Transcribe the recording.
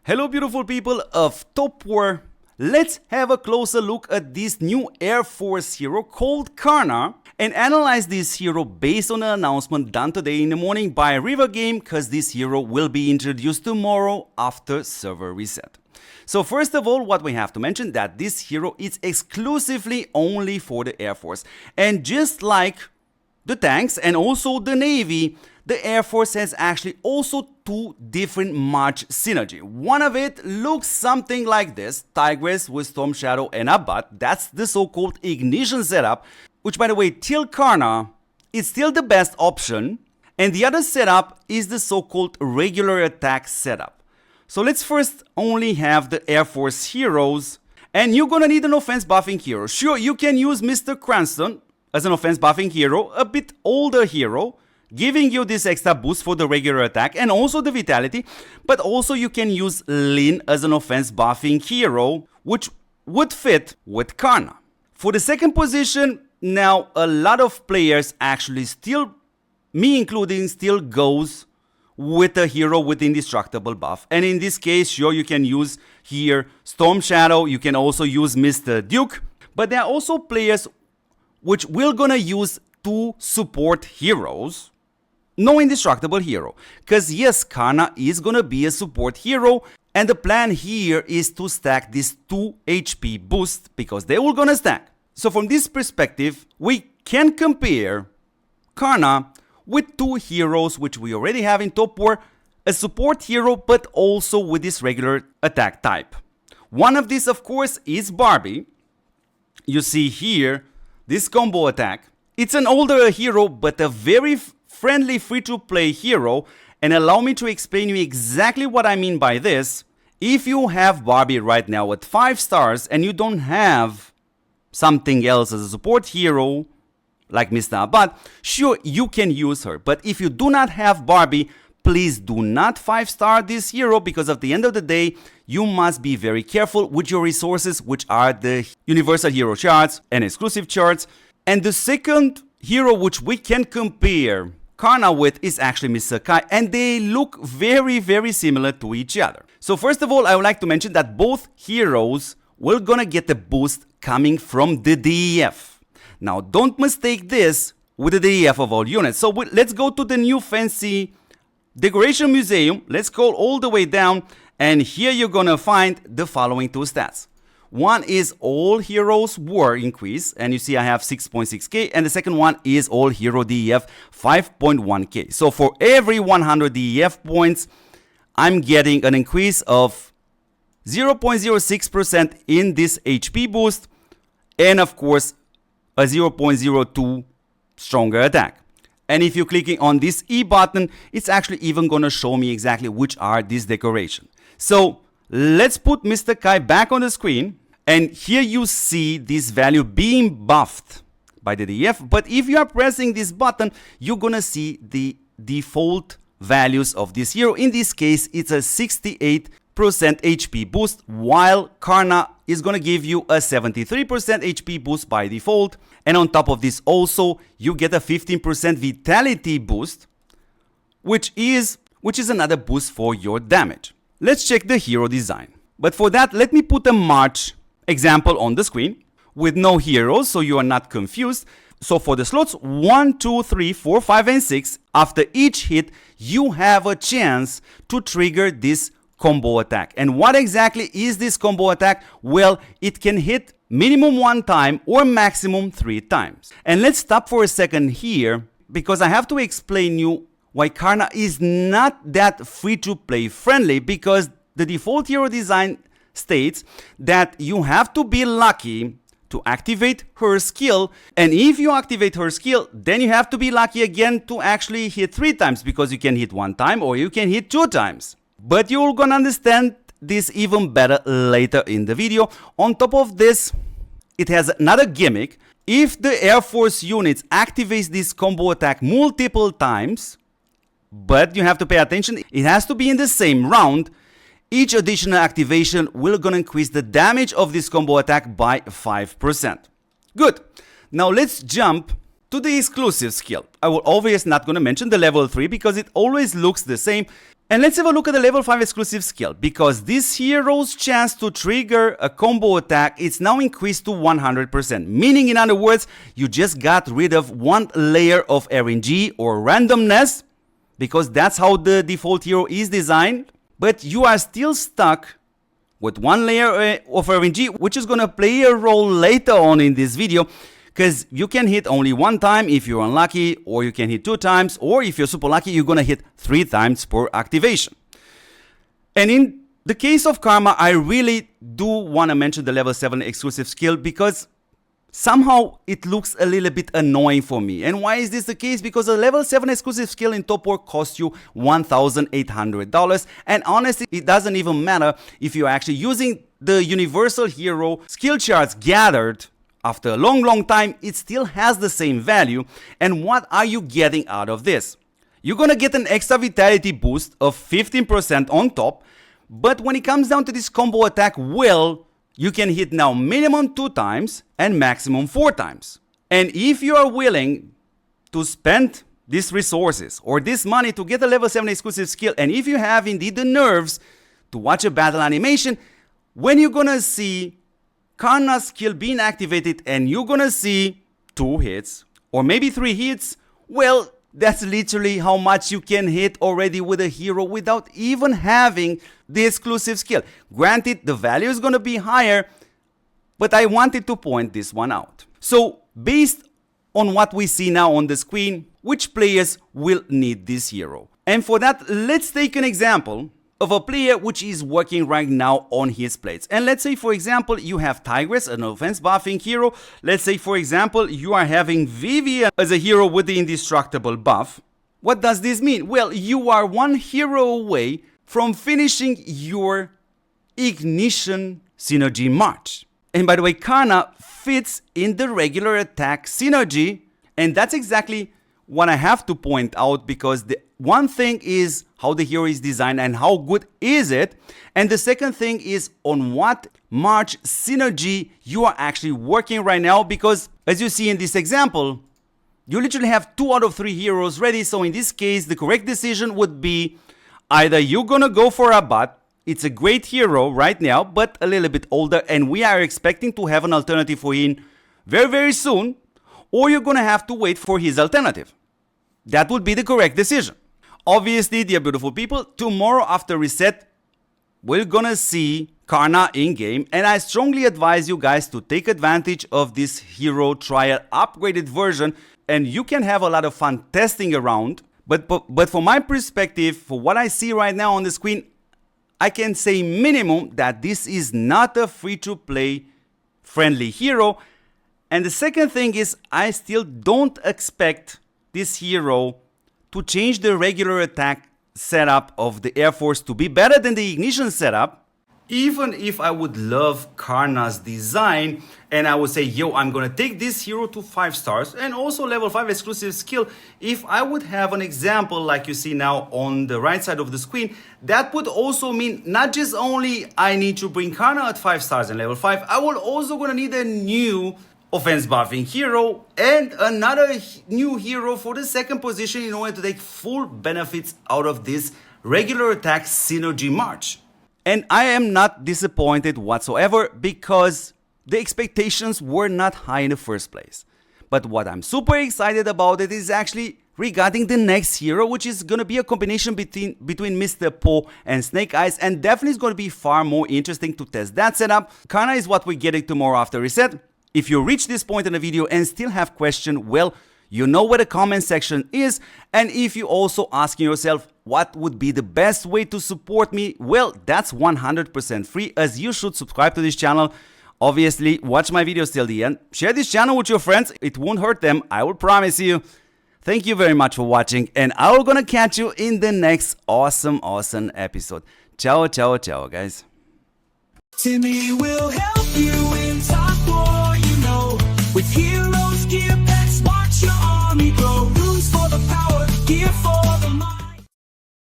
Hello beautiful people of TOPWAR. Let's have a closer look at this new Airforce hero called Carna and analyze this hero based on an announcement done today in the morning by River Game, because this hero will be introduced tomorrow after server reset. So first of all, what we have to mention that this hero is exclusively only for the Air Force, and just like the tanks and also the Navy, the Air Force has actually also two different March synergy. One of it looks something like this, Tigress with Storm Shadow and Abbat. That's the so-called ignition setup, which by the way, till Carna is still the best option. And the other setup is the so-called regular attack setup. So let's first only have the Air Force heroes, and you're gonna need an offense buffing hero. Sure, you can use Mr. Cranston as an offense buffing hero, a bit older hero, giving you this extra boost for the regular attack and also the vitality, but also you can use Lin as an offense buffing hero, which would fit with Carna. For the second position, now a lot of players actually still, me including, still goes with a hero with indestructible buff, and in this case, sure, you can use here Storm Shadow, you can also use Mr. Duke, but there are also players which will gonna use two support heroes. No indestructible hero, because yes, Carna is gonna be a support hero, and the plan here is to stack this 2 HP boost because they will gonna stack. So from this perspective, we can compare Carna with two heroes which we already have in TOPWAR, a support hero but also with this regular attack type. One of these of course is Barbie. You see here this combo attack. It's an older hero but a very friendly free-to-play hero, and allow me to explain you exactly what I mean by this. If you have Barbie right now at 5 stars and you don't have something else as a support hero like Mr. Abad, sure, you can use her, but if you do not have Barbie, please do not 5-star this hero, because at the end of the day you must be very careful with your resources, which are the universal hero charts and exclusive charts. And the second hero which we can compare Carna with is actually Mr. Kai, and they look very similar to each other. So first of all, I would like to mention that both heroes will gonna get a boost coming from the DEF. Now don't mistake this with the DEF of all units. So let's go to the new fancy decoration museum. Let's scroll all the way down, and here you're gonna find the following two stats. One is all heroes war increase, and you see I have 6.6k, and the second one is all hero DEF 5.1k. So for every 100 DEF points, I'm getting an increase of 0.06% in this HP boost, and of course a 0.02 stronger attack. And if you're clicking on this E button, it's actually even gonna show me exactly which are these decorations. So let's put Mr. Kai back on the screen, and here you see this value being buffed by the DEF, but if you are pressing this button, you're gonna see the default values of this hero. In this case, it's a 68% HP boost, while Carna is gonna give you a 73% HP boost by default, and on top of this also, you get a 15% vitality boost, which is another boost for your damage. Let's check the hero design. But for that, let me put a March example on the screen with no heroes so you are not confused. So for the slots 1, 2, 3, 4, 5, and 6, after each hit, you have a chance to trigger this combo attack. And what exactly is this combo attack? Well, it can hit minimum 1 time or maximum 3 times. And let's stop for a second here, because I have to explain you why Carna is not that free-to-play friendly, because the default hero design states that you have to be lucky to activate her skill, and if you activate her skill, then you have to be lucky again to actually hit 3 times, because you can hit 1 time or you can hit 2 times. But you're gonna understand this even better later in the video. On top of this, it has another gimmick. If the Air Force units activates this combo attack multiple times, but you have to pay attention, it has to be in the same round, each additional activation will gonna increase the damage of this combo attack by 5%. Good. Now let's jump to the exclusive skill. I will obviously not gonna mention the level 3 because it always looks the same. And let's have a look at the level 5 exclusive skill, because this hero's chance to trigger a combo attack is now increased to 100%, meaning in other words, you just got rid of one layer of RNG or randomness, because that's how the default hero is designed, but you are still stuck with one layer of RNG, which is gonna play a role later on in this video, because you can hit only one time if you're unlucky, or you can hit 2 times, or if you're super lucky, you're gonna hit 3 times per activation. And in the case of Karma, I really do want to mention the level 7 exclusive skill, because somehow it looks a little bit annoying for me. And why is this the case? Because the level 7 exclusive skill in TOPWAR costs you $1,800, and honestly, it doesn't even matter if you're actually using the universal hero skill charts gathered. After a long time, it still has the same value. And what are you getting out of this? You're gonna get an extra vitality boost of 15% on top, but when it comes down to this combo attack, well, you can hit now minimum 2 times and maximum 4 times. And if you are willing to spend these resources or this money to get a level 7 exclusive skill, and if you have indeed the nerves to watch a battle animation, when you're gonna see Carna's skill being activated and you're gonna see 2 hits or maybe 3 hits, well, that's literally how much you can hit already with a hero without even having the exclusive skill. Granted, the value is gonna be higher, but I wanted to point this one out. So based on what we see now on the screen, which players will need this hero? And for that, let's take an example of a player which is working right now on his plates. And let's say, for example, you have Tigress, an offense buffing hero. Let's say, for example, you are having Vivian as a hero with the indestructible buff. What does this mean? Well, you are one hero away from finishing your Ignition synergy march. And by the way, Carna fits in the regular attack synergy, and that's exactly what I have to point out, because the one thing is how the hero is designed and how good is it, and the second thing is on what March synergy you are actually working right now, because as you see in this example, you literally have 2 out of 3 heroes ready. So in this case, the correct decision would be either you're gonna go for a bot. It's a great hero right now, but a little bit older, and we are expecting to have an alternative for him very soon, or you're gonna have to wait for his alternative. That would be the correct decision. Obviously, dear beautiful people, tomorrow after reset, we're gonna see Carna in game, and I strongly advise you guys to take advantage of this hero trial upgraded version, and you can have a lot of fun testing around. But from my perspective, for what I see right now on the screen, I can say minimum that this is not a free-to-play friendly hero. And the second thing is, I still don't expect this hero to change the regular attack setup of the Airforce to be better than the Ignition setup. Even if I would love Carna's design and I would say, yo, I'm gonna take this hero to 5 stars and also level 5 exclusive skill, if I would have an example like you see now on the right side of the screen, that would also mean not just only I need to bring Carna at 5 stars and level 5, I will also gonna need a new offense buffing hero and another new hero for the second position in order to take full benefits out of this regular attack synergy march. And I am not disappointed whatsoever, because the expectations were not high in the first place. But what I'm super excited about it is actually regarding the next hero, which is going to be a combination between Mr. Po and Snake Eyes, and definitely is going to be far more interesting to test that setup. Carna is what we're getting tomorrow after reset. If you reach this point in the video and still have questions, well, you know where the comment section is. And if you also asking yourself what would be the best way to support me, well, that's 100% free, as you should subscribe to this channel. Obviously, watch my videos till the end. Share this channel with your friends. It won't hurt them, I will promise you. Thank you very much for watching, and I'm gonna catch you in the next awesome episode. Ciao, ciao, ciao, guys. Timmy will help.